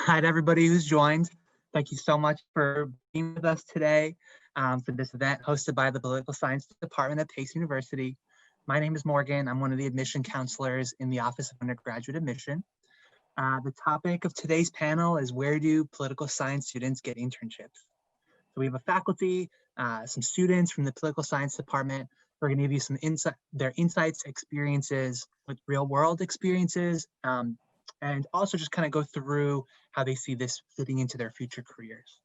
hi to everybody who's joined. Thank you so much for being with us today for this event hosted by the Political Science Department at Pace University. My name is Morgan. I'm one of the admission counselors in the Office of Undergraduate Admission. The topic of today's panel is, where do political science students get internships? So we have a faculty, some students from the Political Science Department. We're going to give you some their insights, experiences with real world experiences, and also just kind of go through how they see this fitting into their future careers.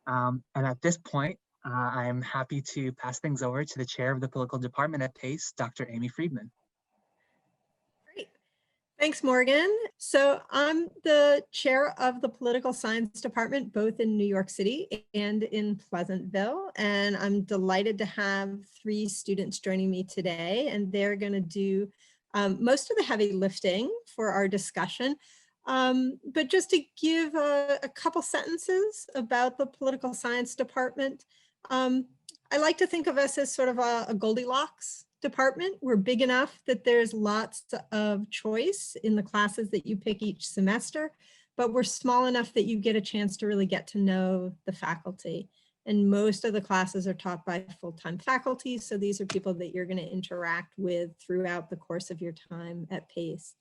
And at this point, I'm happy to pass things over to the chair of the political department at PACE, Dr. Amy Friedman. Great. Thanks, Morgan. So I'm the chair of the political science department, both in New York City and in Pleasantville. And I'm delighted to have 3 students joining me today, and they're going to do most of the heavy lifting for our discussion. But just to give a couple sentences about the political science department, I like to think of us as sort of a Goldilocks department. We're big enough that there's lots of choice in the classes that you pick each semester, but we're small enough that you get a chance to really get to know the faculty. And most of the classes are taught by full-time faculty, so these are people that you're going to interact with throughout the course of your time at PACE.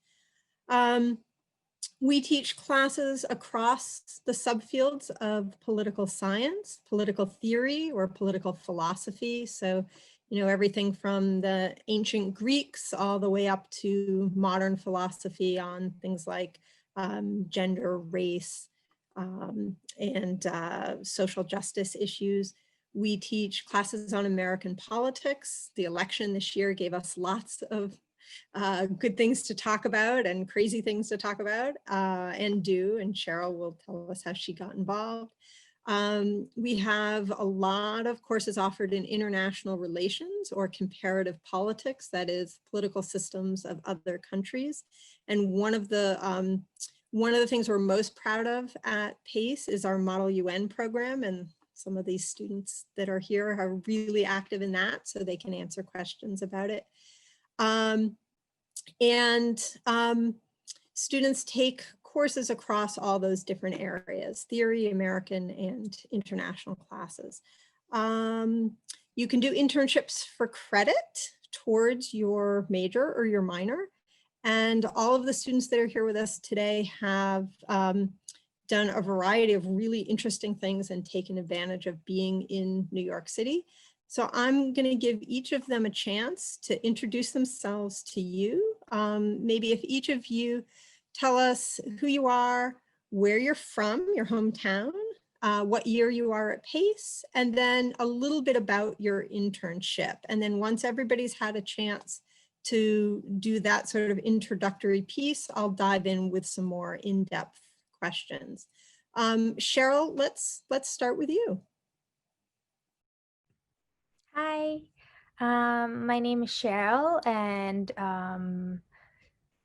We teach classes across the subfields of political science, political theory, or political philosophy. So, you know, everything from the ancient Greeks all the way up to modern philosophy on things like gender, race, and social justice issues. We teach classes on American politics. The election this year gave us lots of good things to talk about and crazy things to talk about and do, and Cheryl will tell us how she got involved. We have a lot of courses offered in international relations or comparative politics, that is political systems of other countries. And one of the things we're most proud of at PACE is our Model UN program, and some of these students that are here are really active in that, so they can answer questions about it. Students take courses across all those different areas: theory, American, and international classes. You can do internships for credit towards your major or your minor. And all of the students that are here with us today have done a variety of really interesting things and taken advantage of being in New York City. So I'm going to give each of them a chance to introduce themselves to you. Maybe if each of you tell us who you are, where you're from, your hometown, what year you are at PACE, and then a little bit about your internship. And then once everybody's had a chance to do that sort of introductory piece, I'll dive in with some more in-depth questions. Cheryl, let's start with you. Hi, my name is Cheryl, and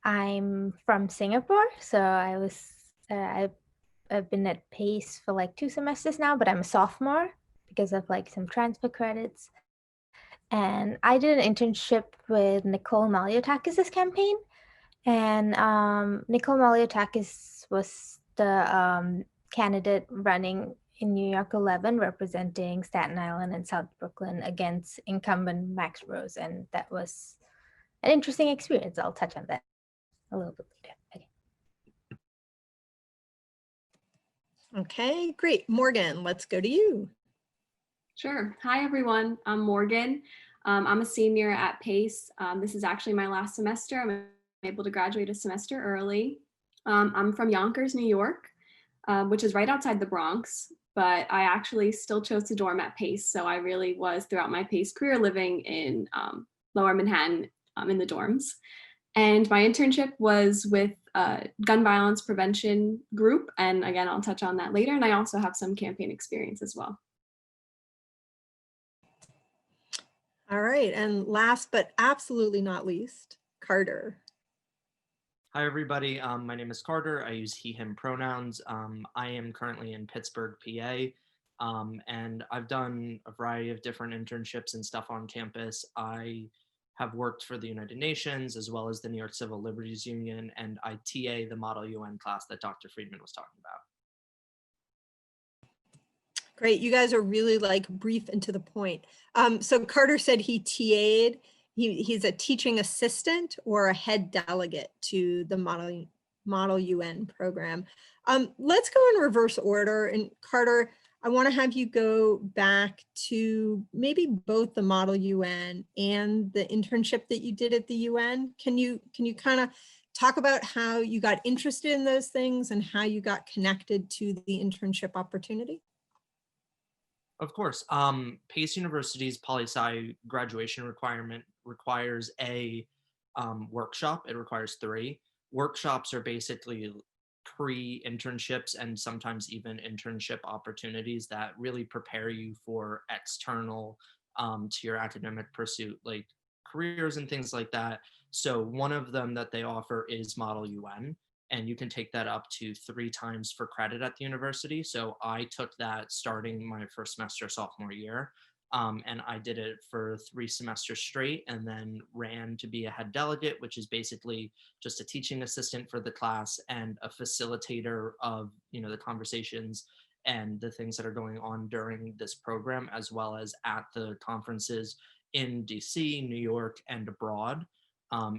I'm from Singapore. So I've been at PACE for like 2 semesters now, but I'm a sophomore because of like some transfer credits. And I did an internship with Nicole Maliotakis' campaign, and Nicole Maliotakis was the candidate running in New York 11, representing Staten Island and South Brooklyn against incumbent Max Rose, and that was an interesting experience. I'll touch on that a little bit later. Okay, great. Morgan, let's go to you. Sure. Hi, everyone. I'm Morgan. I'm a senior at PACE. This is actually my last semester. I'm able to graduate a semester early. I'm from Yonkers, New York, which is right outside the Bronx, but I actually still chose to dorm at PACE. So I really was, throughout my PACE career, living in Lower Manhattan in the dorms. And my internship was with a gun violence prevention group. And again, I'll touch on that later. And I also have some campaign experience as well. All right, and last but absolutely not least, Carter. Hi, everybody. My name is Carter. I use he, him pronouns. I am currently in Pittsburgh, PA, and I've done a variety of different internships and stuff on campus. I have worked for the United Nations as well as the New York Civil Liberties Union, and I TA the Model UN class that Dr. Friedman was talking about. Great, you guys are really like brief and to the point. So Carter said he TA'd, he's a teaching assistant or a head delegate to the Model UN program. Let's go in reverse order, and Carter, I want to have you go back to maybe both the Model UN and the internship that you did at the UN. Can you kind of talk about how you got interested in those things and how you got connected to the internship opportunity? Of course. Pace University's PoliSci graduation requirement requires a workshop. It requires 3. Workshops are basically pre-internships and sometimes even internship opportunities that really prepare you for external to your academic pursuit, like careers and things like that. So one of them that they offer is Model UN, and you can take that up to 3 times for credit at the university. So I took that starting my first semester sophomore year, and I did it for 3 semesters straight, and then ran to be a head delegate, which is basically just a teaching assistant for the class and a facilitator of, you know, the conversations and the things that are going on during this program, as well as at the conferences in DC, New York, and abroad.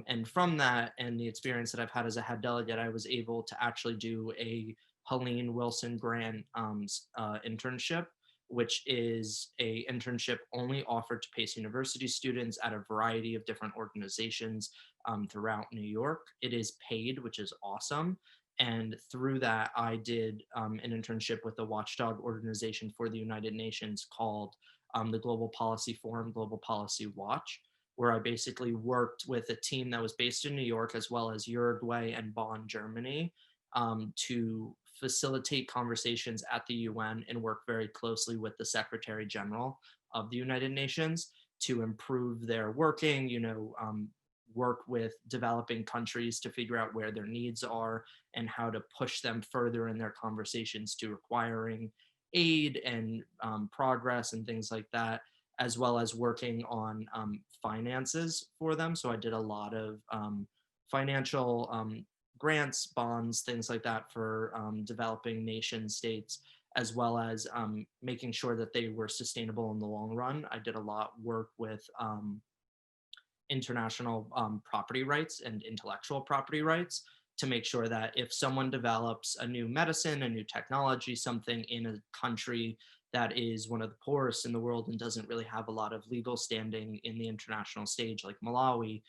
And from that and the experience that I've had as a head delegate, I was able to actually do a Helene Wilson Grant internship, which is a internship only offered to Pace University students at a variety of different organizations throughout New York. It is paid, which is awesome. And through that, I did an internship with a watchdog organization for the United Nations called the Global Policy Forum, Global Policy Watch, where I basically worked with a team that was based in New York as well as Uruguay and Bonn, Germany, to facilitate conversations at the UN and work very closely with the Secretary General of the United Nations to improve their working, work with developing countries to figure out where their needs are and how to push them further in their conversations to requiring aid and progress and things like that, as well as working on finances for them. So I did a lot of financial grants, bonds, things like that for developing nation states, as well as making sure that they were sustainable in the long run. I did a lot work with international property rights and intellectual property rights to make sure that if someone develops a new medicine, a new technology, something in a country that is one of the poorest in the world and doesn't really have a lot of legal standing in the international stage, like Malawi,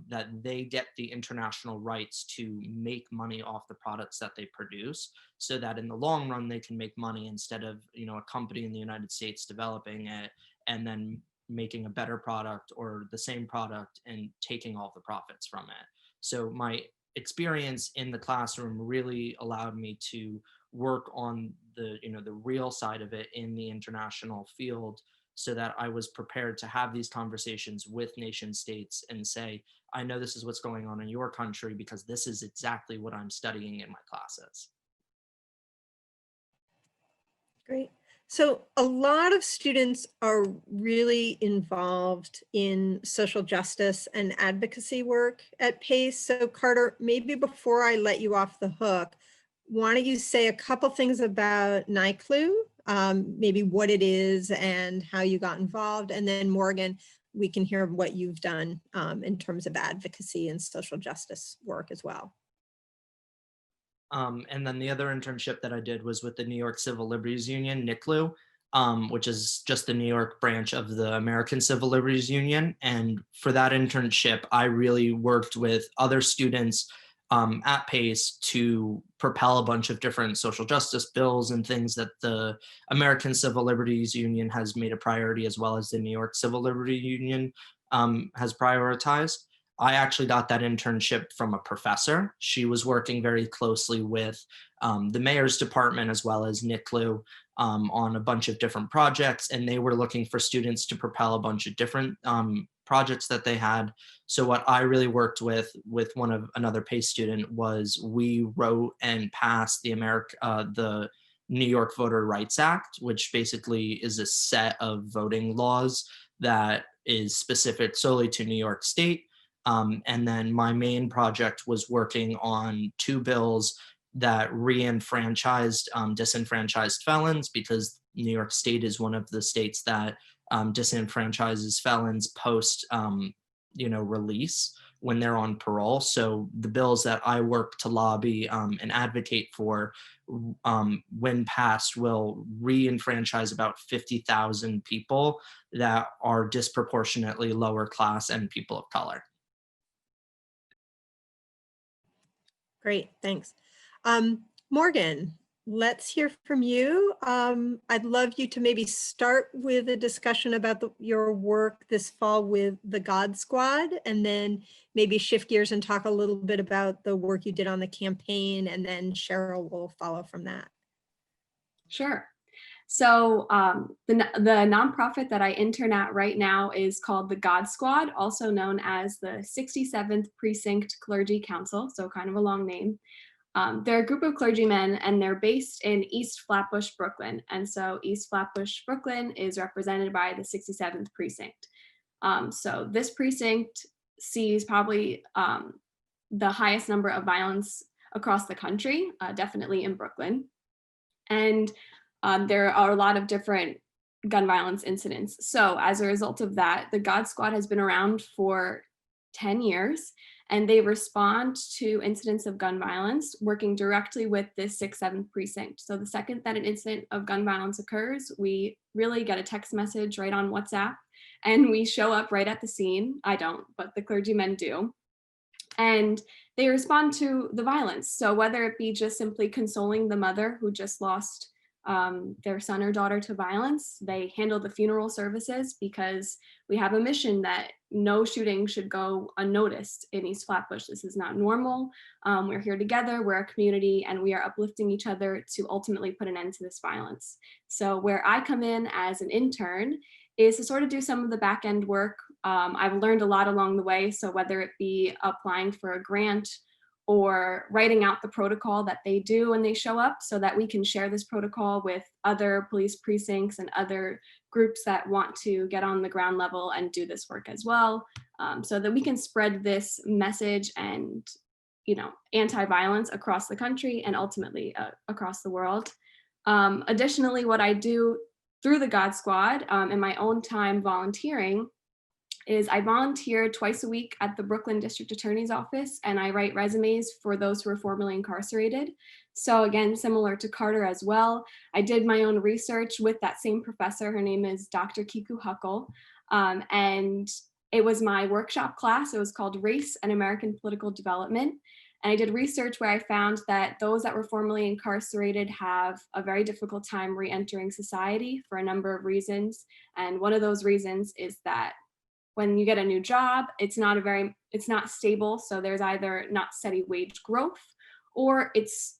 that they get the international rights to make money off the products that they produce, so that in the long run they can make money instead of a company in the United States developing it and then making a better product or the same product and taking all the profits from it. So my experience in the classroom really allowed me to work on the real side of it in the international field, so that I was prepared to have these conversations with nation states and say, I know this is what's going on in your country because this is exactly what I'm studying in my classes. Great. So a lot of students are really involved in social justice and advocacy work at PACE. So Carter, maybe before I let you off the hook, why don't you say a couple things about NICLU, maybe what it is and how you got involved, and then Morgan, we can hear what you've done in terms of advocacy and social justice work as well. And then the other internship that I did was with the New York Civil Liberties Union, NICLU, which is just the New York branch of the American Civil Liberties Union. And for that internship, I really worked with other students at PACE to propel a bunch of different social justice bills and things that the American Civil Liberties Union has made a priority, as well as the New York Civil Liberties Union has prioritized. I actually got that internship from a professor. She was working very closely with the mayor's department as well as NICLU on a bunch of different projects, and they were looking for students to propel a bunch of different projects that they had. So what I really worked with another PACE student was we wrote and passed the New York Voter Rights Act, which basically is a set of voting laws that is specific solely to New York State. And then my main project was working on 2 bills that re-enfranchised disenfranchised felons, because New York State is one of the states that disenfranchises felons post release when they're on parole. So the bills that I work to lobby and advocate for, when passed, will re-enfranchise about 50,000 people that are disproportionately lower class and people of color. Great, thanks. Morgan, let's hear from you. I'd love you to maybe start with a discussion about your work this fall with the God Squad, and then maybe shift gears and talk a little bit about the work you did on the campaign, and then Cheryl will follow from that. Sure. So the nonprofit that I intern at right now is called the God Squad, also known as the 67th Precinct Clergy Council, so kind of a long name. They're a group of clergymen, and they're based in East Flatbush, Brooklyn. And so East Flatbush, Brooklyn is represented by the 67th Precinct. So this precinct sees probably the highest number of violence across the country, definitely in Brooklyn. And there are a lot of different gun violence incidents. So as a result of that, the God Squad has been around for 10 years, and they respond to incidents of gun violence working directly with this 6th-7th precinct. So the second that an incident of gun violence occurs, we really get a text message right on WhatsApp, and we show up right at the scene. I don't, but the clergymen do. And they respond to the violence. So whether it be just simply consoling the mother who just lost their son or daughter to violence, they handle the funeral services, because we have a mission that no shooting should go unnoticed in East Flatbush. This is not normal. We're here together, we're a community, and we are uplifting each other to ultimately put an end to this violence. So where I come in as an intern is to sort of do some of the back end work. I've learned a lot along the way. So whether it be applying for a grant or writing out the protocol that they do when they show up, so that we can share this protocol with other police precincts and other groups that want to get on the ground level and do this work as well, so that we can spread this message and, anti-violence across the country and ultimately across the world. Additionally, what I do through the God Squad in my own time volunteering is I volunteer twice a week at the Brooklyn District Attorney's Office, and I write resumes for those who are formerly incarcerated. So again, similar to Carter as well, I did my own research with that same professor. Her name is Dr. Kiku Huckle, and it was my workshop class. It was called Race and American Political Development. And I did research where I found that those that were formerly incarcerated have a very difficult time re-entering society for a number of reasons. And one of those reasons is that when you get a new job, it's not stable. So there's either not steady wage growth, or it's,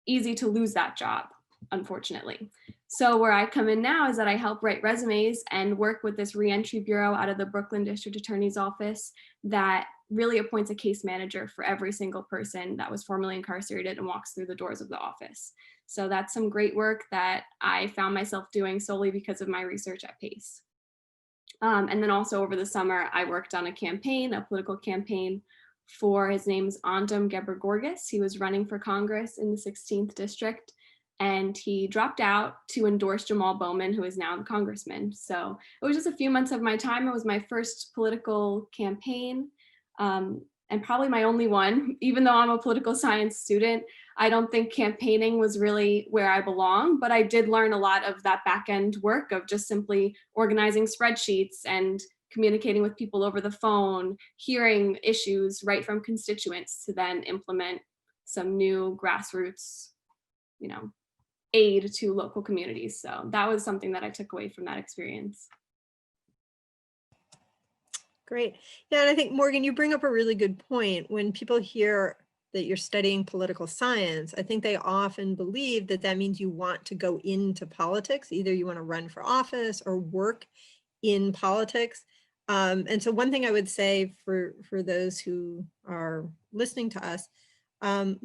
easy to lose that job, unfortunately. So where I come in now is that I help write resumes and work with this reentry bureau out of the Brooklyn District Attorney's Office that really appoints a case manager for every single person that was formerly incarcerated and walks through the doors of the office. So that's some great work that I found myself doing solely because of my research at PACE. And then also over the summer, I worked on a political campaign for, his name's Andam Gebergorgis. He was running for Congress in the 16th district, and he dropped out to endorse Jamal Bowman, who is now the congressman. So it was just a few months of my time. It was my first political campaign, and probably my only one. Even though I'm a political science student, I don't think campaigning was really where I belong, but I did learn a lot of that back end work of just simply organizing spreadsheets and communicating with people over the phone, hearing issues right from constituents to then implement some new grassroots, aid to local communities. So that was something that I took away from that experience. Great. Yeah, and I think, Morgan, you bring up a really good point. When people hear that you're studying political science, I think they often believe that that means you want to go into politics. Either you want to run for office or work in politics. And so one thing I would say for those who are listening to us,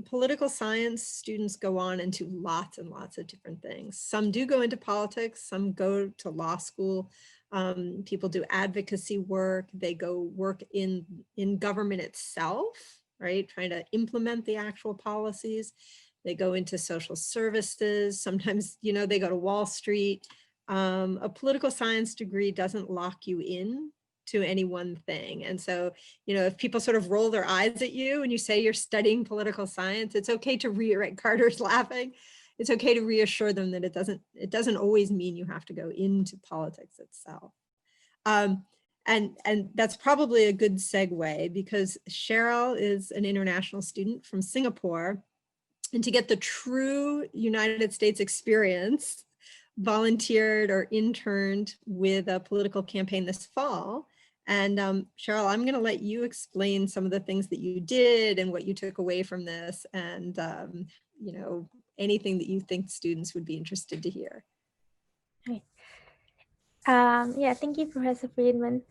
political science students go on into lots and lots of different things. Some do go into politics, some go to law school. People do advocacy work. They go work in government itself, right? Trying to implement the actual policies. They go into social services. Sometimes, they go to Wall Street. A political science degree doesn't lock you in to any one thing. And so, if people sort of roll their eyes at you and you say you're studying political science, it's okay to right? Carter's laughing. It's okay to reassure them that it doesn't always mean you have to go into politics itself. And that's probably a good segue, because Cheryl is an international student from Singapore. And to get the true United States experience, volunteered or interned with a political campaign this fall. And Cheryl, I'm going to let you explain some of the things that you did and what you took away from this, and anything that you think students would be interested to hear. Okay. Yeah, thank you, Professor Friedman.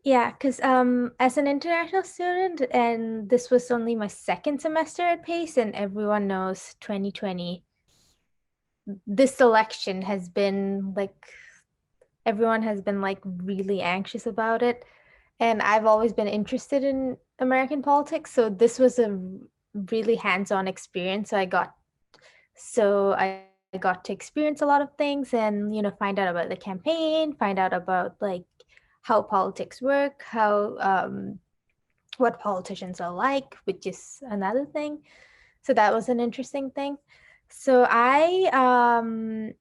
Yeah, because as an international student, and this was only my second semester at PACE, and everyone knows 2020, this election has been everyone has been really anxious about it. And I've always been interested in American politics. So this was a really hands-on experience. I got to experience a lot of things and, find out about the campaign, find out about how politics work, how what politicians are like, which is another thing. So that was an interesting thing. So I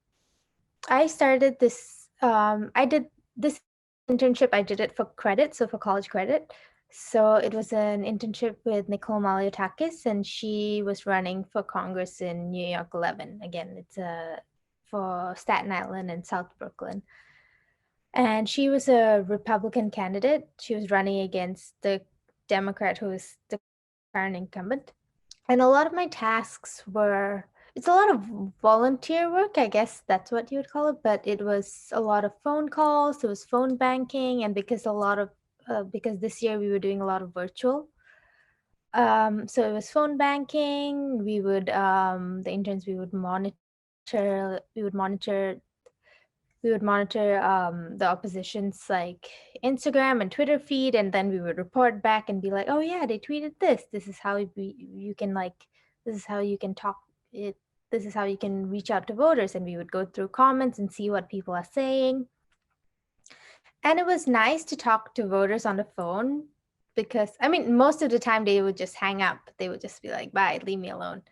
started this, I did this internship. I did it for credit, so for college credit. So it was an internship with Nicole Maliotakis, and she was running for Congress in New York 11. Again, it's for Staten Island and South Brooklyn. And she was a Republican candidate. She was running against the Democrat who is the current incumbent. And a lot of my tasks were, it's a lot of volunteer work, I guess that's what you would call it, but it was a lot of phone calls, it was phone banking, and because this year we were doing a lot of virtual. So it was phone banking. We would, the interns, we would monitor the opposition's Instagram and Twitter feed, and then we would report back and be like, oh yeah, they tweeted this. This is how you can this is how you can talk it. This is how you can reach out to voters. And we would go through comments and see what people are saying. And it was nice to talk to voters on the phone, because most of the time they would just hang up. They would just be like, bye, leave me alone.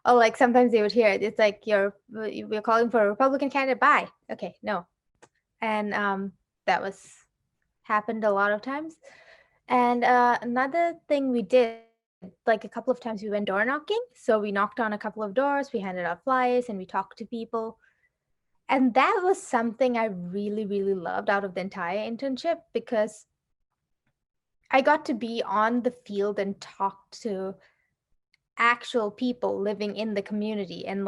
Or sometimes they would hear it. It's like, we're calling for a Republican candidate. Bye. Okay, no. And that happened a lot of times. And another thing we did, a couple of times we went door knocking. So we knocked on a couple of doors, we handed out flyers, and we talked to people. And that was something I really, really loved out of the entire internship, because I got to be on the field and talk to actual people living in the community, and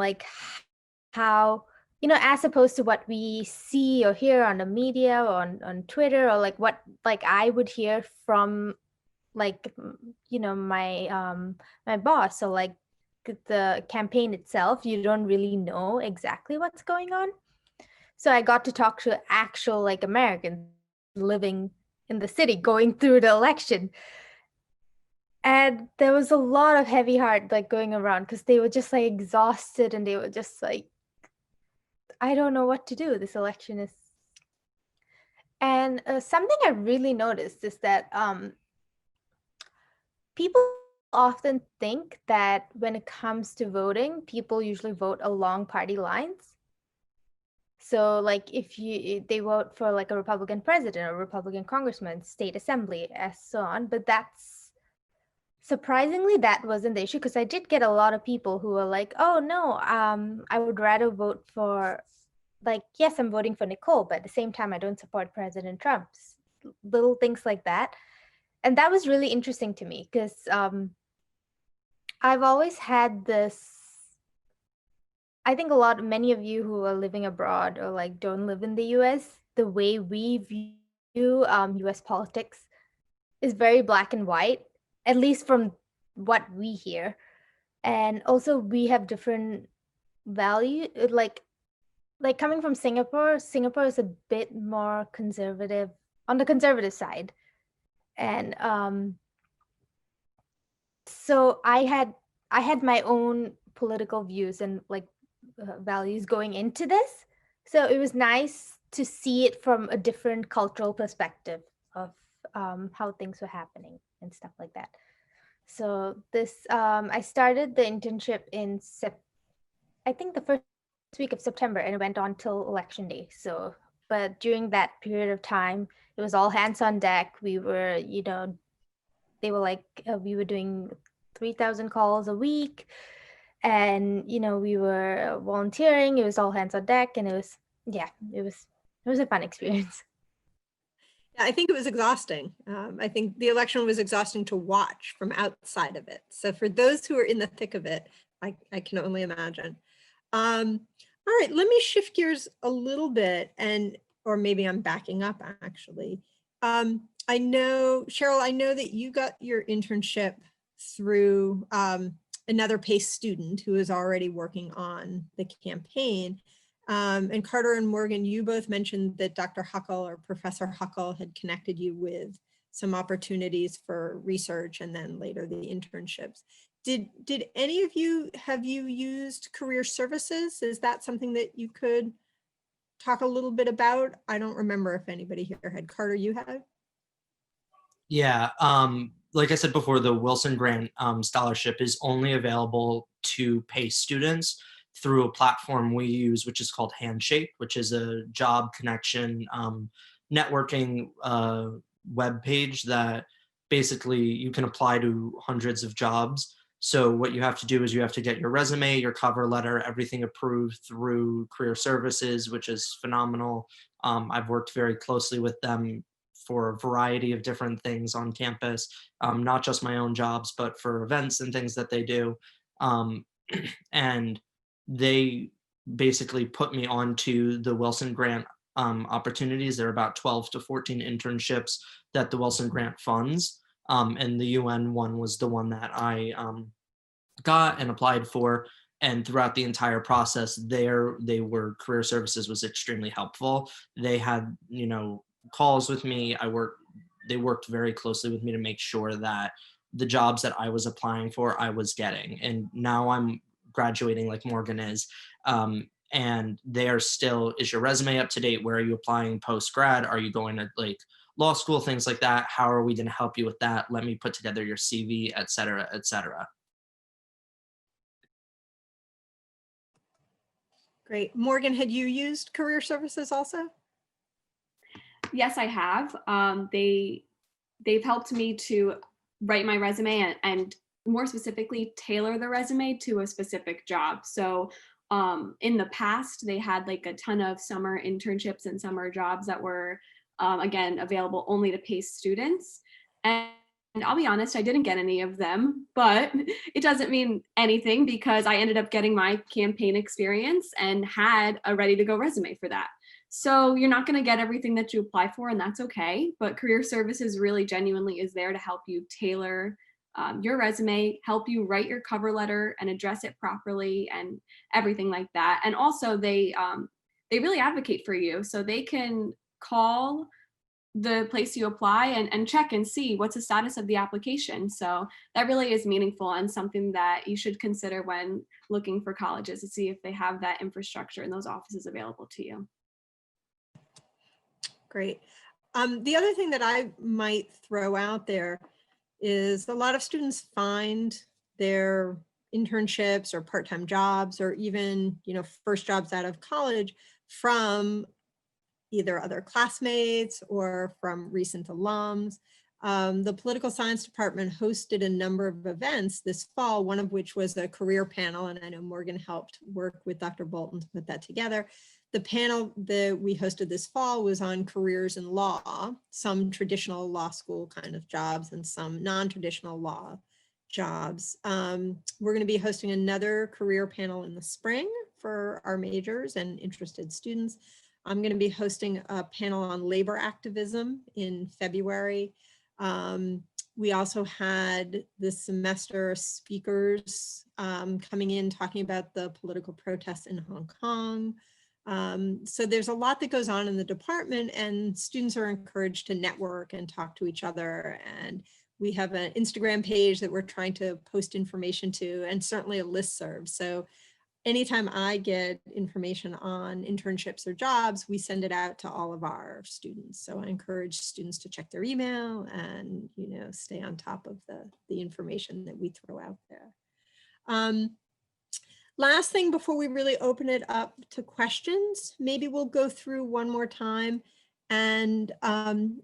how, as opposed to what we see or hear on the media or on Twitter, or what I would hear from my boss. So the campaign itself, you don't really know exactly what's going on. So I got to talk to actual Americans living in the city, going through the election. And there was a lot of heavy heart going around, because they were just exhausted, and they were just I don't know what to do. This election is. And something I really noticed is that people often think that when it comes to voting, people usually vote along party lines. So if they vote for a Republican president or Republican congressman, state assembly, and so on. But surprisingly, that wasn't the issue, because I did get a lot of people who were like, oh no, I would rather vote for, yes, I'm voting for Nicole, but at the same time, I don't support President Trump. Little things like that. And that was really interesting to me, because I've always had this, I think many of you who are living abroad or don't live in the US, the way we view US politics is very black and white, at least from what we hear. And also we have different value, like coming from Singapore, Singapore is a bit more conservative, on the conservative side. And so I had my own political views and like values going into this. So it was nice to see it from a different cultural perspective of how things were happening and stuff like that. So this, I started the internship in I think the first week of September, and it went on till election day. So, but during that period of time, it was all hands on deck. We were, they were like, we were doing 3,000 calls a week, and we were volunteering. It was all hands on deck, and it was a fun experience. I think it was exhausting. I think the election was exhausting to watch from outside of it. So for those who are in the thick of it, I can only imagine. All right, let me shift gears a little bit, or maybe I'm backing up actually. I know, Cheryl, I know that you got your internship through another PACE student who is already working on the campaign. And Carter and Morgan, you both mentioned that Dr. Huckle or Professor Huckle had connected you with some opportunities for research and then later the internships. Did any of you, have you used career services? Is that something that you could talk a little bit about? I don't remember if anybody here had. Carter, you have? Yeah, like I said before, the Wilson Grant scholarship is only available to PACE students through a platform we use, which is called Handshake, which is a job connection networking web page that basically you can apply to hundreds of jobs. So what you have to do is you have to get your resume, your cover letter, everything approved through Career Services, which is phenomenal. I've worked very closely with them for a variety of different things on campus, not just my own jobs, but for events and things that they do. And they basically put me onto the Wilson Grant opportunities. There are about 12 to 14 internships that the Wilson Grant funds. And the UN one was the one that I got and applied for. And throughout the entire process, Career Services was extremely helpful. They had, calls with me. They worked very closely with me to make sure that the jobs that I was applying for, I was getting. And now I'm graduating like Morgan is. And they're still, is your resume up to date? Where are you applying post-grad? Are you going to like law school, things like that? How are we going to help you with that? Let me put together your CV, et cetera, et cetera. Great. Morgan, had you used Career Services also? Yes, I have. They've helped me to write my resume and more specifically tailor the resume to a specific job. So in the past, they had like a ton of summer internships and summer jobs that were again available only to PACE students. And I'll be honest, I didn't get any of them, but it doesn't mean anything because I ended up getting my campaign experience and had a ready to go resume for that. So you're not going to get everything that you apply for, and that's okay. But Career Services really genuinely is there to help you tailor your resume, help you write your cover letter and address it properly and everything like that. And also they really advocate for you. So they can call the place you apply and check and see what's the status of the application. So that really is meaningful and something that you should consider when looking for colleges to see if they have that infrastructure and those offices available to you. Great. The other thing that I might throw out there is a lot of students find their internships or part-time jobs or even, first jobs out of college from either other classmates or from recent alums. The political science department hosted a number of events this fall, one of which was a career panel, and I know Morgan helped work with Dr. Bolton to put that together. The panel that we hosted this fall was on careers in law, some traditional law school kind of jobs and some non-traditional law jobs. We're going to be hosting another career panel in the spring for our majors and interested students. I'm going to be hosting a panel on labor activism in February. We also had this semester speakers coming in talking about the political protests in Hong Kong. So there's a lot that goes on in the department, and students are encouraged to network and talk to each other. And we have an Instagram page that we're trying to post information to, and certainly a listserv. So anytime I get information on internships or jobs, we send it out to all of our students. So I encourage students to check their email and, stay on top of the information that we throw out there. Last thing before we really open it up to questions, maybe we'll go through one more time. And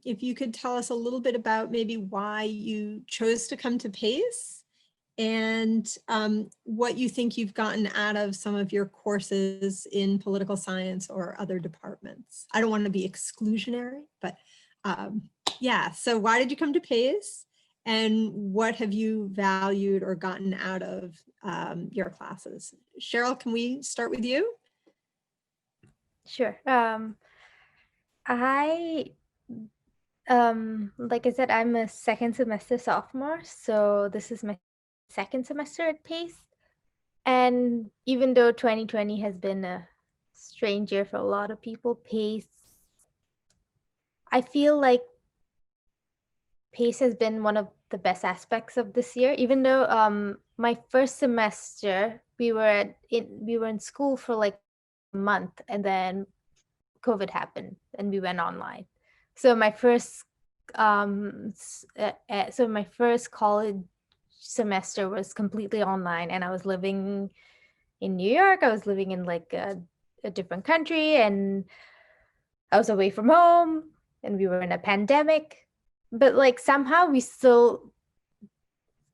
if you could tell us a little bit about maybe why you chose to come to PACE, and what you think you've gotten out of some of your courses in political science or other departments. I don't want to be exclusionary, but yeah, so why did you come to PACE, and what have you valued or gotten out of your classes? Cheryl, can we start with you? Sure. Like I said, I'm a second semester sophomore, so this is my second semester at PACE. And even though 2020 has been a strange year for a lot of people, I feel like PACE has been one of the best aspects of this year. Even though my first semester, we were in school for like a month, and then COVID happened and we went online. So my first college semester was completely online, and I was living in New York. I was living in like a different country, and I was away from home, and we were in a pandemic, but like somehow we still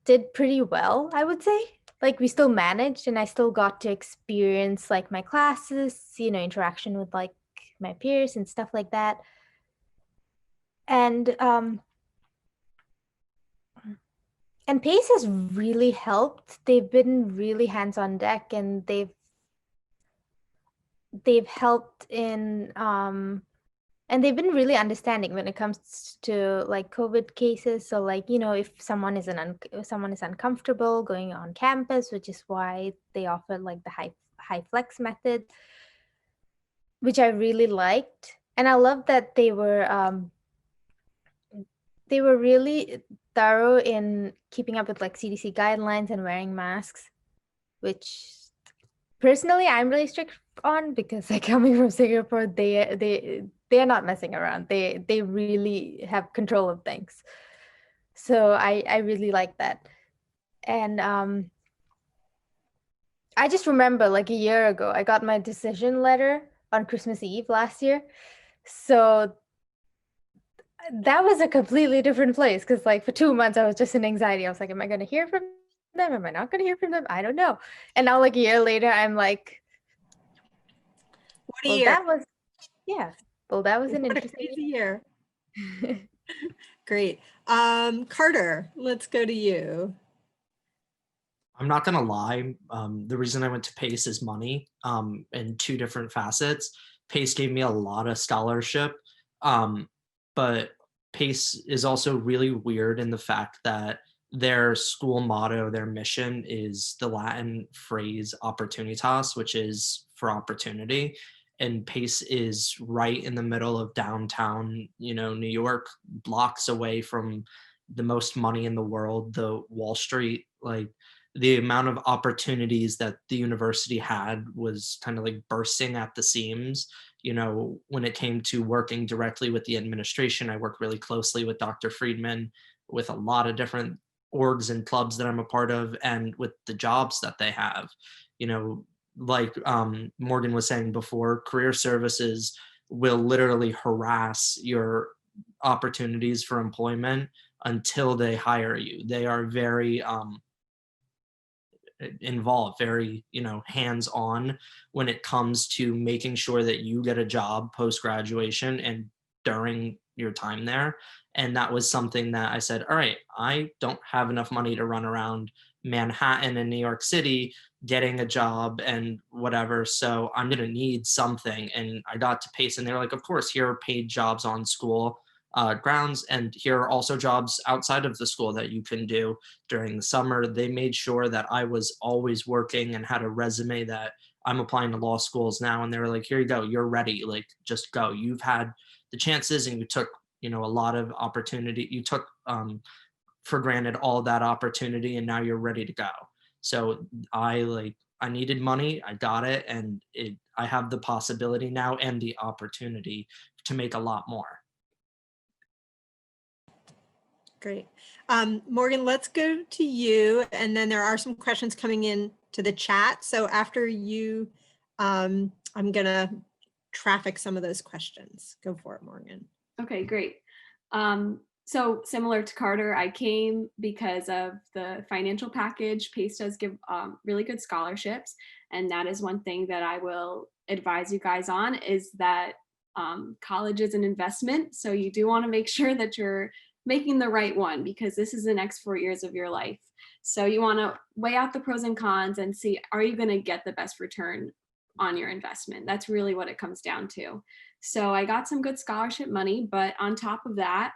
did pretty well, I would say. Like we still managed, and I still got to experience like my classes, interaction with like my peers and stuff like that. And PACE has really helped. They've been really hands on deck, and they've helped in and they've been really understanding when it comes to like COVID cases. So like, if someone is uncomfortable going on campus, which is why they offer like the high flex method, which I really liked. And I love that they were really thorough in keeping up with like CDC guidelines and wearing masks, which personally I'm really strict on, because like coming from Singapore, they are not messing around. They really have control of things. So I really like that. And I just remember like a year ago, I got my decision letter on Christmas Eve last year. So that was a completely different place, because like for 2 months I was just in anxiety. I was like, am I going to hear from them? Am I not going to hear from them? I don't know. And now like a year later, I'm like, What a year. that was an interesting year. Great. Carter, let's go to you. I'm not gonna lie. The reason I went to PACE is money, in two different facets. PACE gave me a lot of scholarship, but PACE is also really weird in the fact that their school motto, their mission, is the Latin phrase opportunitas, which is for opportunity. And PACE is right in the middle of downtown, New York, blocks away from the most money in the world, the Wall Street. Like the amount of opportunities that the university had was kind of like bursting at the seams. When it came to working directly with the administration, I work really closely with Dr. Friedman, with a lot of different orgs and clubs that I'm a part of, and with the jobs that they have. Like Morgan was saying before, career services will literally harass your opportunities for employment until they hire you. They are very involved, very hands-on when it comes to making sure that you get a job post-graduation and during your time there. And that was something that I said, all right, I don't have enough money to run around Manhattan and New York City getting a job and whatever, so I'm gonna need something. And I got to PACE, and they were like, of course, here are paid jobs on school grounds, and here are also jobs outside of the school that you can do during the summer. They made sure that I was always working and had a resume that I'm applying to law schools now, and they were like, here you go, you're ready, like just go. You've had the chances and you took, a lot of opportunity. You took for granted all that opportunity, and now you're ready to go. So I needed money, I got it, and I have the possibility now and the opportunity to make a lot more. Great. Morgan, let's go to you. And then there are some questions coming in to the chat. So after you, I'm going to traffic some of those questions. Go for it, Morgan. Okay, great. So similar to Carter, I came because of the financial package. PACE does give really good scholarships. And that is one thing that I will advise you guys on, is that college is an investment. So you do want to make sure that you're making the right one, because this is the next 4 years of your life. So you want to weigh out the pros and cons and see, are you going to get the best return on your investment? That's really what it comes down to. So I got some good scholarship money, but on top of that,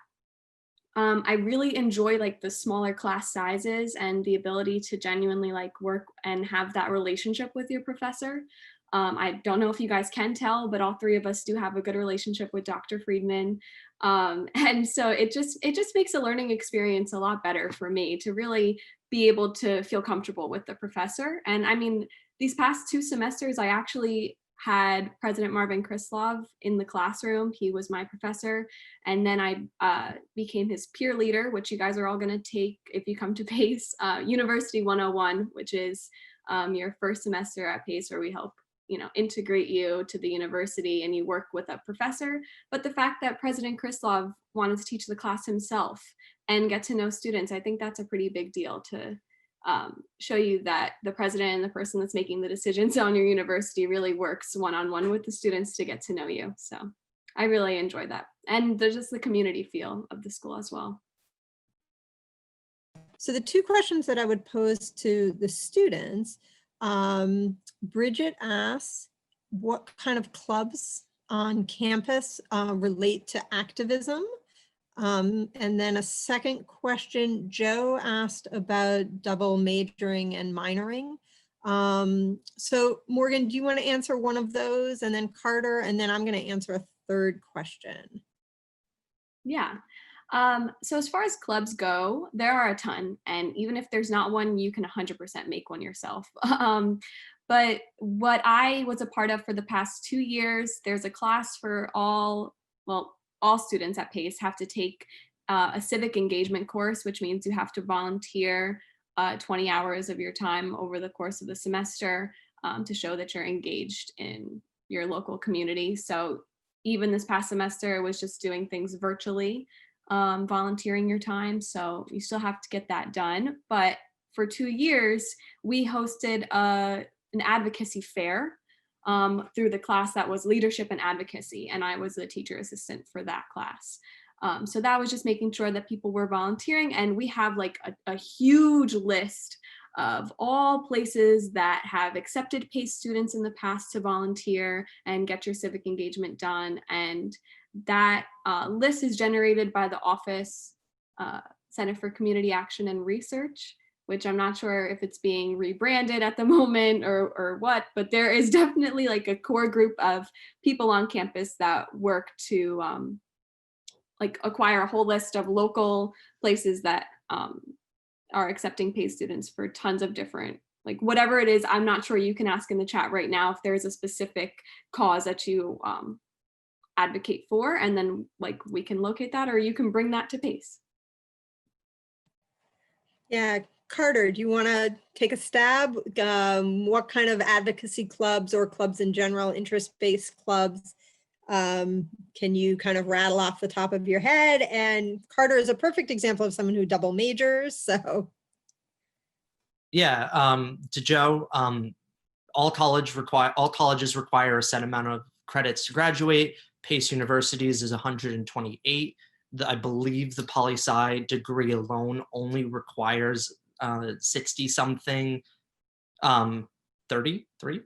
I really enjoy like the smaller class sizes and the ability to genuinely like work and have that relationship with your professor. I don't know if you guys can tell, but all three of us do have a good relationship with Dr. Friedman. And so it just makes a learning experience a lot better for me to really be able to feel comfortable with the professor. And I mean, these past 2 semesters, I actually had President Marvin Krislov in the classroom. He was my professor. And then I became his peer leader, which you guys are all going to take if you come to PACE, University 101, which is your first semester at PACE, where we help integrate you to the university and you work with a professor. But the fact that President Krislov wanted to teach the class himself and get to know students, I think that's a pretty big deal to show you that the president and the person that's making the decisions on your university really works one-on-one with the students to get to know you. So I really enjoy that. And there's just the community feel of the school as well. So the 2 questions that I would pose to the students, Bridget asks, what kind of clubs on campus relate to activism? And then a second question, Joe asked about double majoring and minoring. So Morgan, do you want to answer one of those, and then Carter, and then I'm going to answer a third question. Yeah. So as far as clubs go, there are a ton. And even if there's not one, you can 100% make one yourself. But what I was a part of for the past 2 years, there's a class for all students at PACE have to take a civic engagement course, which means you have to volunteer 20 hours of your time over the course of the semester to show that you're engaged in your local community. So even this past semester, it was just doing things virtually, volunteering your time. So you still have to get that done. But for 2 years, we hosted an advocacy fair through the class that was leadership and advocacy. And I was the teacher assistant for that class. So that was just making sure that people were volunteering. And we have like a huge list of all places that have accepted PACE students in the past to volunteer and get your civic engagement done. And that list is generated by the Office Center for Community Action and Research, which I'm not sure if it's being rebranded at the moment or what, but there is definitely like a core group of people on campus that work to like acquire a whole list of local places that are accepting PACE students for tons of different, like whatever it is. I'm not sure, you can ask in the chat right now if there's a specific cause that you advocate for, and then like we can locate that, or you can bring that to PACE. Yeah, Carter, do you want to take a stab? What kind of advocacy clubs or clubs in general, interest-based clubs, can you kind of rattle off the top of your head? And Carter is a perfect example of someone who double majors, so. Yeah, to Joe, all colleges require a set amount of credits to graduate. PACE Universities is 128. I believe the PoliSci degree alone only requires 60 something, 33.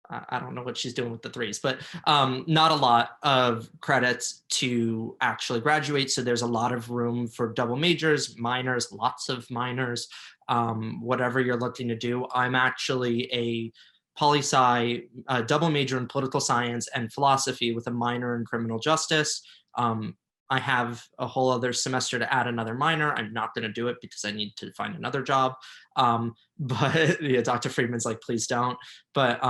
I don't know what she's doing with the threes, but not a lot of credits to actually graduate. So there's a lot of room for double majors, minors, lots of minors. whatever you're looking to do. I'm actually a PoliSci double major in political science and philosophy with a minor in criminal justice. I have a whole other semester to add another minor. I'm not going to do it because I need to find another job. But yeah, Dr. Friedman's like, please don't. But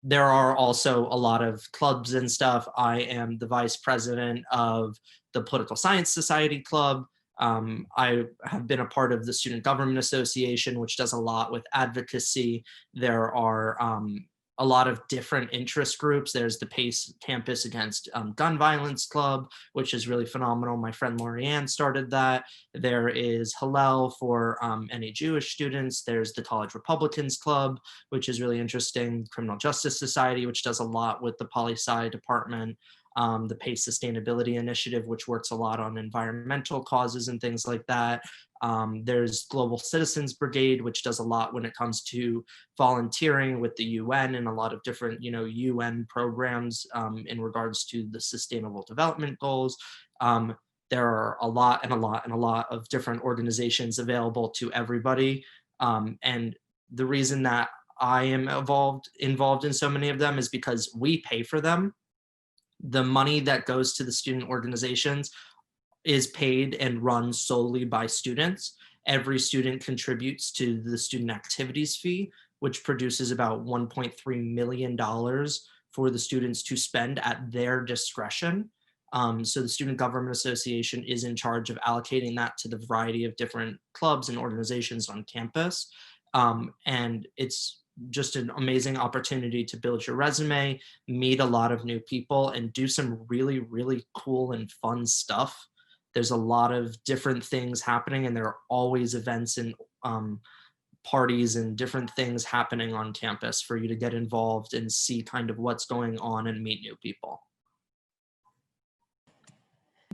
there are also a lot of clubs and stuff. I am the vice president of the Political Science Society Club. I have been a part of the Student Government Association, which does a lot with advocacy. There are a lot of different interest groups. There's the PACE Campus Against Gun Violence Club, which is really phenomenal. My friend Lorianne started that. There is Hillel for any Jewish students. There's the College Republicans Club, which is really interesting. Criminal Justice Society, which does a lot with the Poli-Sci department. The PACE Sustainability Initiative, which works a lot on environmental causes and things like that. There's Global Citizens Brigade, which does a lot when it comes to volunteering with the UN and a lot of different, UN programs in regards to the Sustainable Development Goals. There are a lot of different organizations available to everybody. And the reason that I am involved in so many of them is because we pay for them. The money that goes to the student organizations is paid and run solely by students. Every student contributes to the student activities fee, which produces about $1.3 million for the students to spend at their discretion. So the Student Government Association is in charge of allocating that to the variety of different clubs and organizations on campus. And it's just an amazing opportunity to build your resume, meet a lot of new people, and do some really, really cool and fun stuff. There's a lot of different things happening, and there are always events and parties and different things happening on campus for you to get involved and see kind of what's going on and meet new people.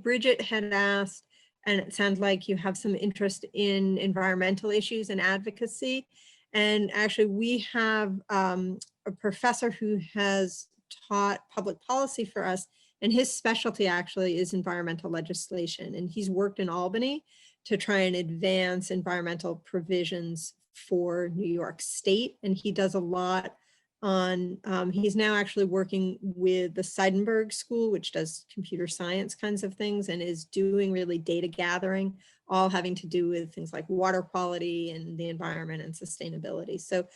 Bridget had asked, and it sounds like you have some interest in environmental issues and advocacy. And actually, we have a professor who has taught public policy for us, and his specialty actually is environmental legislation. And he's worked in Albany to try and advance environmental provisions for New York State. And he does a lot on, he's now actually working with the Seidenberg School, which does computer science kinds of things, and is doing really data gathering, all having to do with things like water quality and the environment and sustainability. So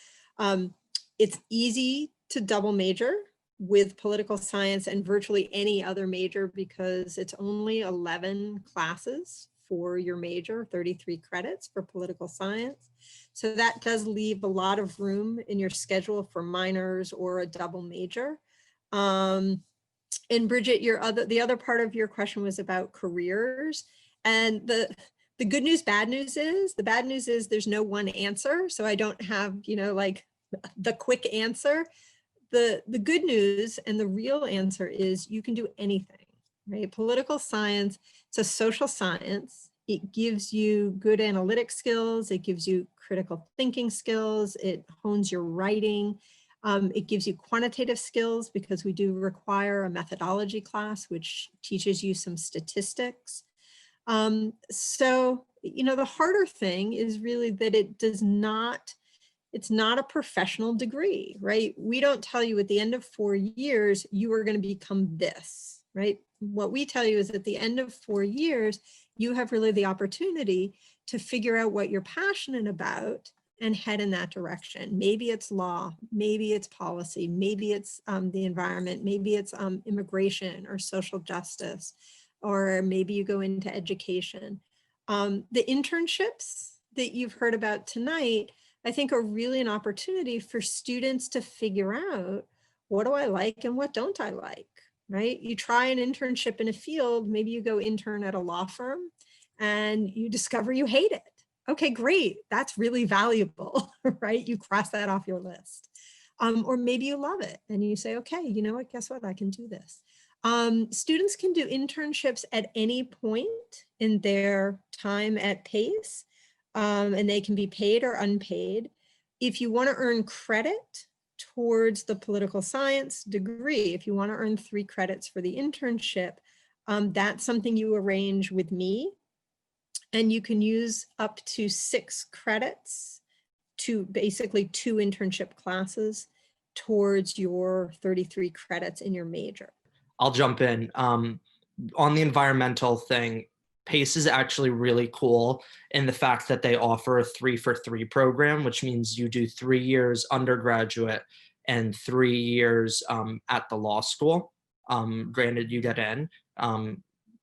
it's easy to double major with political science and virtually any other major because it's only 11 classes for your major, 33 credits for political science. So that does leave a lot of room in your schedule for minors or a double major. And Bridget, the other part of your question was about careers. And the good news, bad news is, the bad news is there's no one answer. So I don't have, like the quick answer. The good news and the real answer is you can do anything, right? Political science, it's a social science. It gives you good analytic skills. It gives you critical thinking skills. It hones your writing. It gives you quantitative skills because we do require a methodology class, which teaches you some statistics. So, the harder thing is really that it's not a professional degree, right? We don't tell you at the end of 4 years, you are going to become this, right? What we tell you is at the end of 4 years, you have really the opportunity to figure out what you're passionate about and head in that direction. Maybe it's law, maybe it's policy, maybe it's the environment, maybe it's immigration or social justice, or maybe you go into education. The internships that you've heard about tonight, I think are really an opportunity for students to figure out, what do I like and what don't I like, right? You try an internship in a field, maybe you go intern at a law firm and you discover you hate it. Okay, great, that's really valuable, right? You cross that off your list. Or maybe you love it and you say, okay, you know what, guess what, I can do this. Students can do internships at any point in their time at PACE. And they can be paid or unpaid. If you want to earn credit towards the political science degree, if you want to earn 3 credits for the internship, that's something you arrange with me. And you can use up to 6 credits to basically 2 internship classes towards your 33 credits in your major. I'll jump in. On the environmental thing, PACE is actually really cool in the fact that they offer a 3-for-3 program, which means you do 3 years undergraduate and 3 years at the law school. Granted, you get in.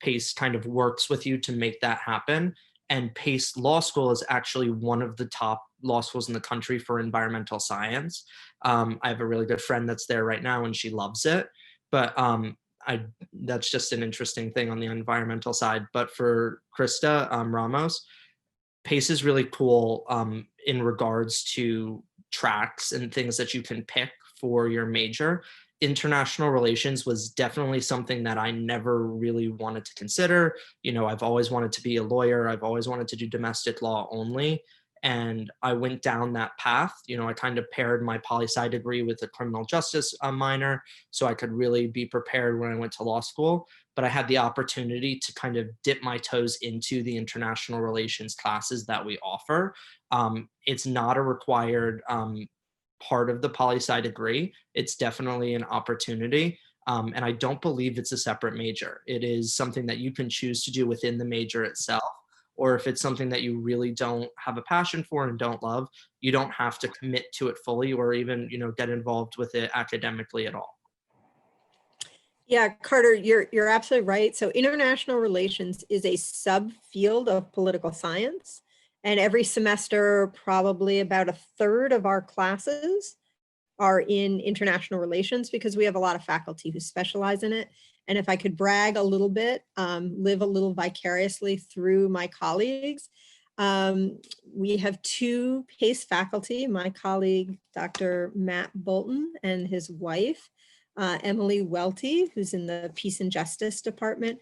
PACE kind of works with you to make that happen. And PACE Law School is actually one of the top law schools in the country for environmental science. I have a really good friend that's there right now and she loves it. But that's just an interesting thing on the environmental side. But for Krista Ramos, PACE is really cool in regards to tracks and things that you can pick for your major. International relations was definitely something that I never really wanted to consider. You know, I've always wanted to be a lawyer. I've always wanted to do domestic law only. And I went down that path. You know, I kind of paired my poli-sci degree with a criminal justice minor so I could really be prepared when I went to law school. But I had the opportunity to kind of dip my toes into the international relations classes that we offer. It's not a required part of the poli-sci degree. It's definitely an opportunity. And I don't believe it's a separate major. It is something that you can choose to do within the major itself. Or if it's something that you really don't have a passion for and don't love, you don't have to commit to it fully or even, you know, get involved with it academically at all. Yeah, Carter, you're absolutely right. So international relations is a subfield of political science. And every semester, probably about a third of our classes are in international relations because we have a lot of faculty who specialize in it. And if I could brag a little bit, live a little vicariously through my colleagues, we have 2 PACE faculty, my colleague, Dr. Matt Bolton, and his wife, Emily Welty, who's in the Peace and Justice Department,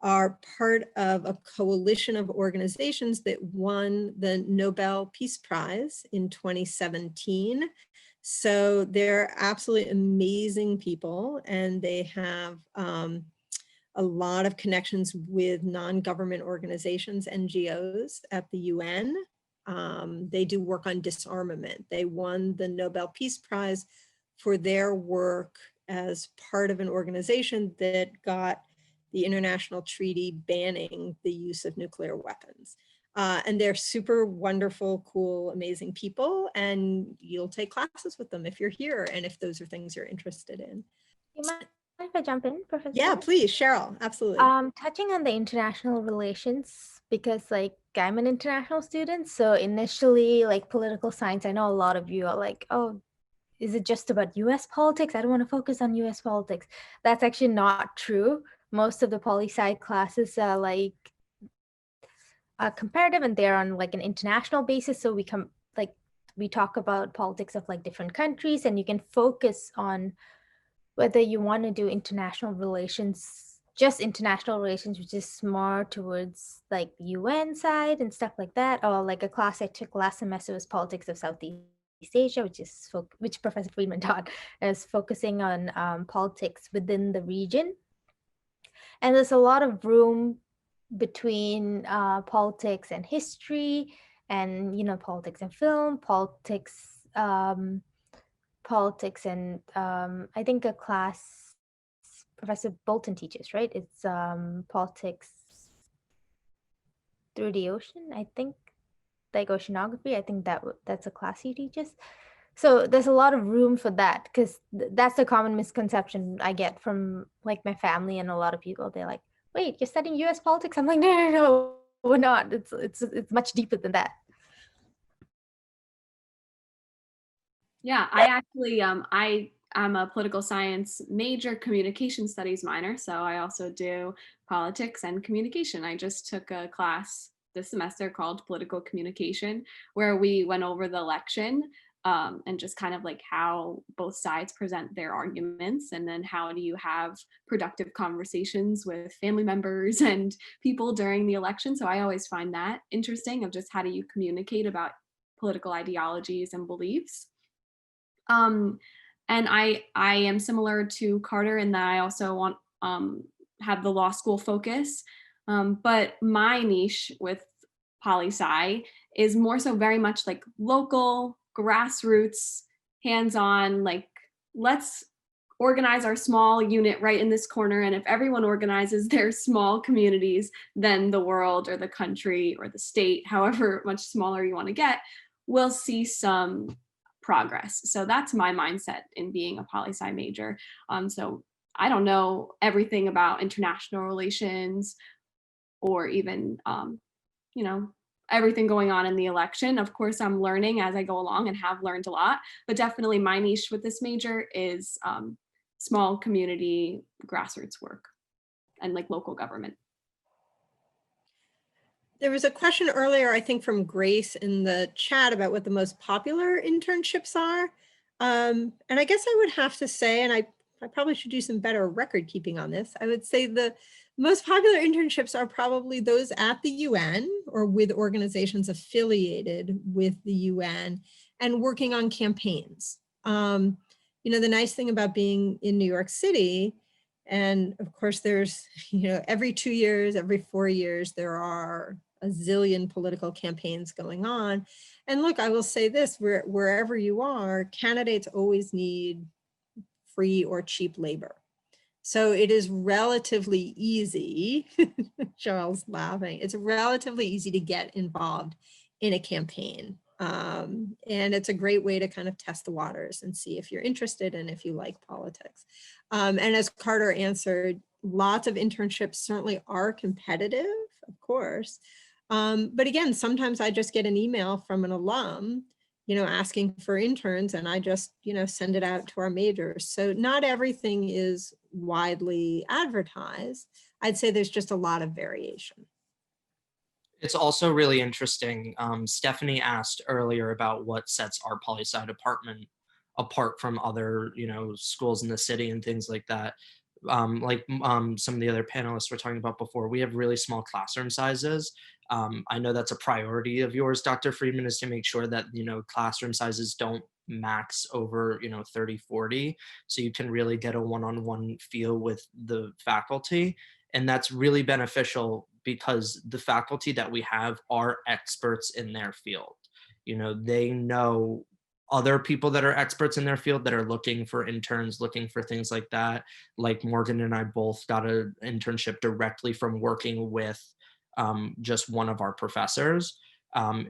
are part of a coalition of organizations that won the Nobel Peace Prize in 2017. So they're absolutely amazing people, and they have a lot of connections with non-government organizations, NGOs at the UN. They do work on disarmament. They won the Nobel Peace Prize for their work as part of an organization that got the international treaty banning the use of nuclear weapons. And they're super wonderful, cool, amazing people. And you'll take classes with them if you're here and if those are things you're interested in. You mind if I jump in, Professor? Yeah, please, Cheryl, absolutely. Touching on the international relations, because like I'm an international student. So initially, like political science, I know a lot of you are like, oh, is it just about US politics? I don't want to focus on US politics. That's actually not true. Most of the poli-sci classes are like comparative and they're on like an international basis. So we talk about politics of like different countries, and you can focus on whether you want to do international relations, just international relations, which is more towards like the UN side and stuff like that. Or like a class I took last semester was politics of Southeast Asia, which Professor Friedman taught, is focusing on politics within the region. And there's a lot of room between politics and history, and politics and film, politics and I think a class Professor Bolton teaches, right? It's politics through the ocean, I think, like oceanography. I think that's a class he teaches. So there's a lot of room for that, because that's the common misconception I get from like my family and a lot of people. They're like, wait, you're studying US politics? I'm like, no, we're not. It's much deeper than that. Yeah, I actually, I'm a political science major, communication studies minor. So I also do politics and communication. I just took a class this semester called political communication, where we went over the election and just kind of like how both sides present their arguments, and then how do you have productive conversations with family members and people during the election. So I always find that interesting, of just how do you communicate about political ideologies and beliefs. And I am similar to Carter in that I also want have the law school focus, but my niche with PoliSci is more so very much like local, grassroots, hands-on, like let's organize our small unit right in this corner. And if everyone organizes their small communities, then the world or the country or the state, however much smaller you want to get, will see some progress. So that's my mindset in being a poli-sci major. So I don't know everything about international relations or even, you know, everything going on in the election. Of course, I'm learning as I go along and have learned a lot, but definitely my niche with this major is small community grassroots work and like local government. There was a question earlier, I think from Grace in the chat about what the most popular internships are. And I guess I would have to say, and I probably should do some better record keeping on this. I would say the most popular internships are probably those at the UN or with organizations affiliated with the UN and working on campaigns. You know, the nice thing about being in New York City, and of course there's, you know, every 2 years, every 4 years, there are a zillion political campaigns going on. And look, I will say this, wherever you are, candidates always need free or cheap labor. So it is relatively easy, Charles laughing, it's relatively easy to get involved in a campaign. And it's a great way to kind of test the waters and see if you're interested and if you like politics. And as Carter answered, lots of internships certainly are competitive, of course. But again, sometimes I just get an email from an alum, you know, asking for interns, and I just, you know, send it out to our majors. So not everything is widely advertised. I'd say there's just a lot of variation. It's also really interesting. Stephanie asked earlier about what sets our poli-sci department apart from other, you know, schools in the city and things like that. Some of the other panelists were talking about before, we have really small classroom sizes. I know that's a priority of yours, Dr. Friedman, is to make sure that, you know, classroom sizes don't max over, you know, 30, 40. So you can really get a one-on-one feel with the faculty. And that's really beneficial because the faculty that we have are experts in their field. You know, they know other people that are experts in their field that are looking for interns, looking for things like that. Like Morgan and I both got an internship directly from working with just one of our professors,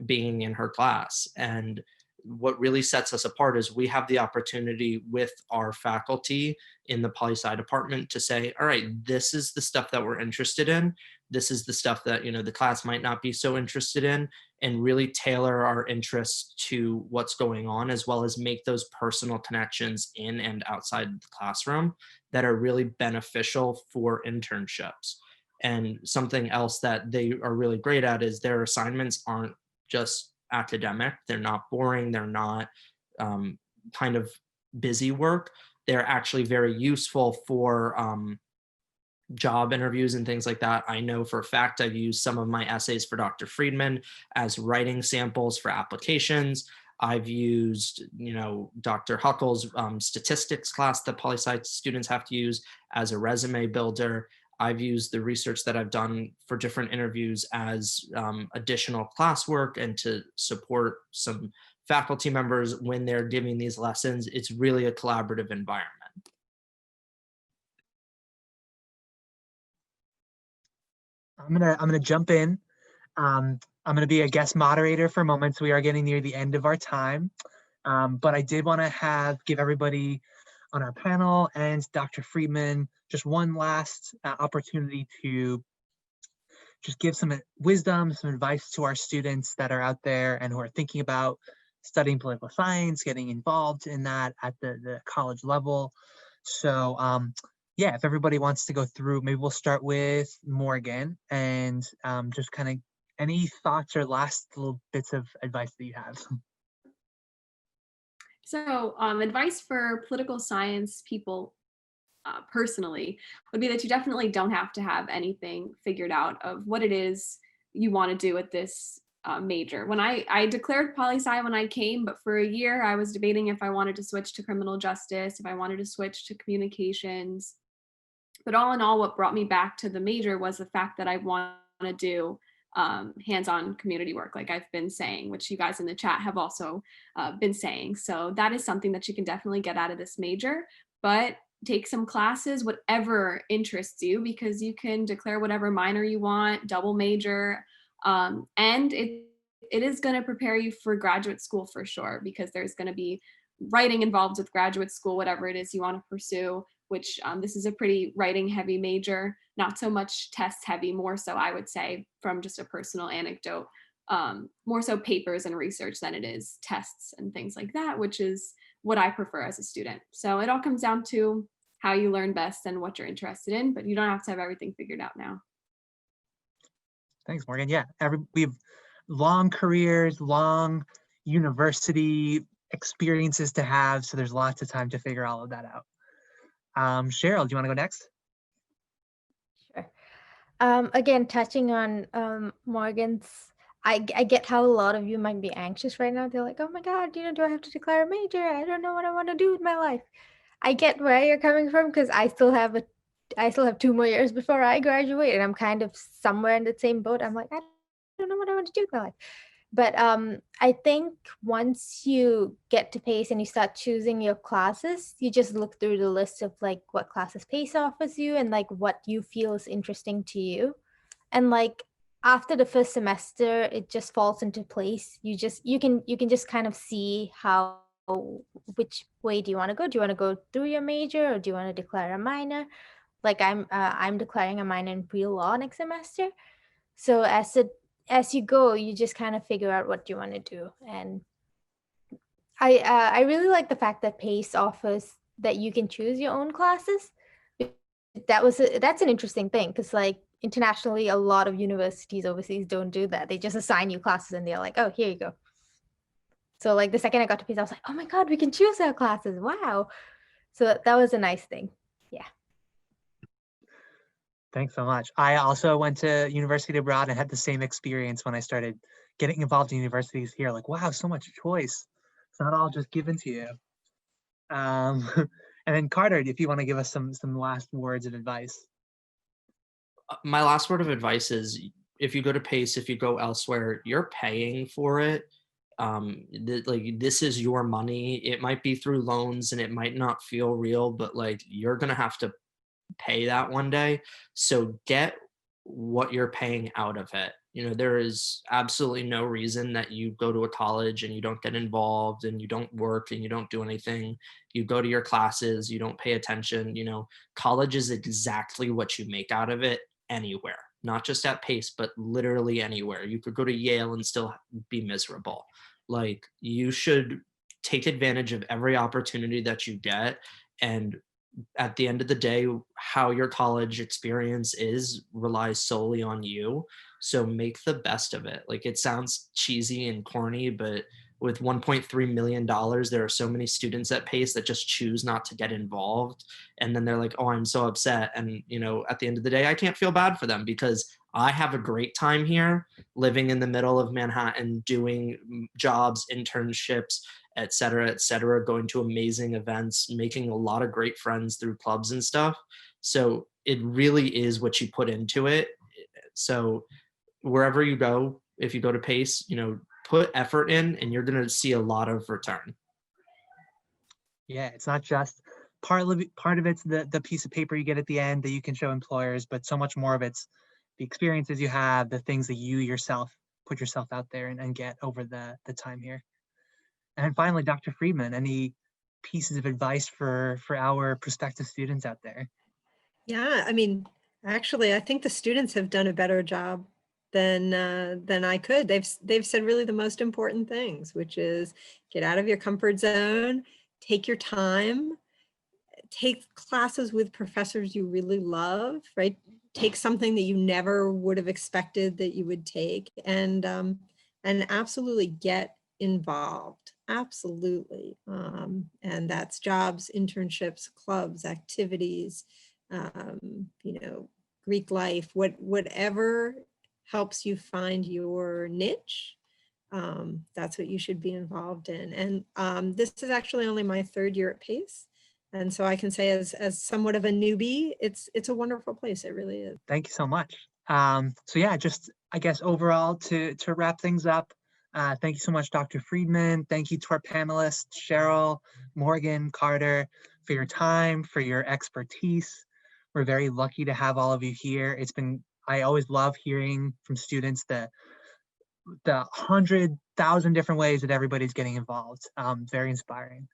being in her class. And what really sets us apart is we have the opportunity with our faculty in the poli-sci department to say, all right, this is the stuff that we're interested in. This is the stuff that, you know, the class might not be so interested in, and really tailor our interests to what's going on, as well as make those personal connections in and outside the classroom that are really beneficial for internships. And something else that they are really great at is their assignments aren't just academic. They're not boring. They're not kind of busy work. They're actually very useful for job interviews and things like that. I know for a fact I've used some of my essays for Dr. Friedman as writing samples for applications. I've used, you know, Dr. Huckle's statistics class that poli-sci students have to use as a resume builder. I've used the research that I've done for different interviews as additional classwork and to support some faculty members when they're giving these lessons. It's really a collaborative environment. I'm gonna jump in. I'm gonna be a guest moderator for a moment, so we are getting near the end of our time. But I did want to give everybody on our panel and Dr. Friedman just one last opportunity to just give some wisdom, some advice to our students that are out there and who are thinking about studying political science, getting involved in that at the college level. So yeah, if everybody wants to go through, maybe we'll start with Morgan and just kind of any thoughts or last little bits of advice that you have. So advice for political science people personally would be that you definitely don't have to have anything figured out of what it is you want to do with this major. When I declared poli-sci when I came, but for a year I was debating if I wanted to switch to criminal justice, if I wanted to switch to communications. But all in all, what brought me back to the major was the fact that I want to do hands-on community work, like I've been saying, which you guys in the chat have also been saying. So that is something that you can definitely get out of this major, but take some classes, whatever interests you, because you can declare whatever minor you want, double major, and it is going to prepare you for graduate school for sure, because there's going to be writing involved with graduate school, whatever it is you want to pursue, which this is a pretty writing heavy major, not so much test heavy, more so I would say, from just a personal anecdote, more so papers and research than it is tests and things like that, which is what I prefer as a student. So it all comes down to how you learn best and what you're interested in, but you don't have to have everything figured out now. Thanks, Morgan. Yeah, we have long careers, long university experiences to have, so there's lots of time to figure all of that out. Cheryl, do you want to go next? Sure. Again, touching on Morgan's, I get how a lot of you might be anxious right now. They're like, oh my God, do I have to declare a major? I don't know what I want to do with my life. I get where you're coming from, because I still have 2 more years before I graduate, and I'm kind of somewhere in the same boat. I'm like, I don't know what I want to do with my life. But I think once you get to PACE and you start choosing your classes, you just look through the list of like what classes PACE offers you and like what you feel is interesting to you. And like after the first semester, it just falls into place. You can just kind of see which way do you want to go? Do you want to go through your major, or do you want to declare a minor? Like I'm declaring a minor in pre-law next semester. So as you go, you just kind of figure out what you want to do. And I really like the fact that PACE offers that you can choose your own classes. That's an interesting thing, because like internationally, a lot of universities overseas don't do that. They just assign you classes and they're like, oh, here you go. So like the second I got to PACE, I was like, oh my God, we can choose our classes. Wow. So that was a nice thing. Yeah. Thanks so much. I also went to university abroad and had the same experience when I started getting involved in universities here. Like, wow, so much choice. It's not all just given to you. And then Carter, if you want to give us some last words of advice. My last word of advice is, if you go to PACE, if you go elsewhere, you're paying for it. Like this is your money. It might be through loans and it might not feel real, but like you're gonna have to pay that one day. So get what you're paying out of it. There is absolutely no reason that you go to a college and you don't get involved and you don't work and you don't do anything. You go to your classes, you don't pay attention. College is exactly what you make out of it anywhere, not just at PACE, but literally anywhere. You could go to Yale and still be miserable. Like, you should take advantage of every opportunity that you get. And at the end of the day, how your college experience relies solely on you. So make the best of it. Like, it sounds cheesy and corny, but with $1.3 million, there are so many students at PACE that just choose not to get involved. And then they're like, oh, I'm so upset. And, at the end of the day, I can't feel bad for them, because I have a great time here, living in the middle of Manhattan, doing jobs, internships, et cetera, going to amazing events, making a lot of great friends through clubs and stuff. So it really is what you put into it. So wherever you go, if you go to PACE, put effort in and you're going to see a lot of return. Yeah, it's not just part of it's the piece of paper you get at the end that you can show employers, but so much more of it's the experiences you have, the things that you yourself put yourself out there and get over the time here. And then finally, Dr. Friedman, any pieces of advice for our prospective students out there? Yeah, I mean, actually, I think the students have done a better job than I could. They've said really the most important things, which is get out of your comfort zone, take your time, take classes with professors you really love, right? Take something that you never would have expected that you would take, and absolutely get involved. Absolutely. And that's jobs, internships, clubs, activities, Greek life, whatever helps you find your niche. That's what you should be involved in. And this is actually only my 3rd year at PACE. And so I can say as somewhat of a newbie, it's a wonderful place. It really is. Thank you so much. So yeah, just I guess overall, to wrap things up, thank you so much, Dr. Friedman. Thank you to our panelists, Cheryl, Morgan, Carter, for your time, for your expertise. We're very lucky to have all of you here. I always love hearing from students the 100,000 different ways that everybody's getting involved. Very inspiring.